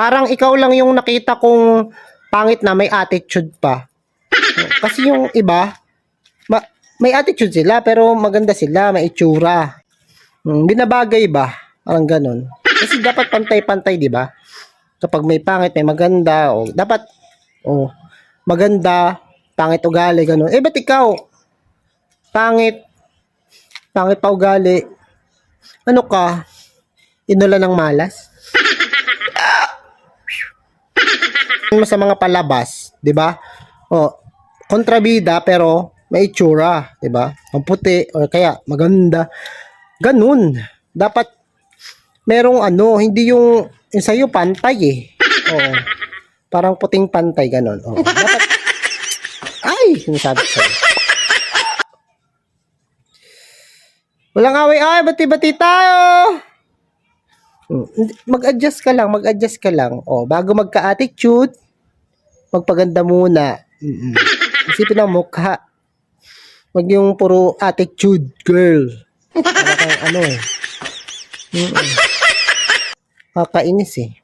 Parang ikaw lang yung nakita kong pangit na may attitude pa. Kasi yung iba, may attitude sila pero maganda sila, may itsura. Binabagay ba? Parang ganun. Kasi dapat pantay-pantay, di ba? Kapag may pangit, may maganda, o dapat maganda, pangit ugali, ganun. Ba't ikaw? Pangit pa ugali. Ano ka? Inula ng malas? Mo sa mga palabas, 'di ba? Kontrabida pero may itsura, 'di ba? Ang puti o kaya maganda. Ganun. Dapat merong hindi yung sa'yo pantay eh. Oo. Parang puting pantay ganun. Dapat sinasabi ko sa'yo. Walang away-away, bati-bati tayo. Mag-adjust ka lang. Bago magka-attitude, magpaganda muna. Isipin ang mukha. Wag yung puro attitude, girl. Para kang Kakainis eh.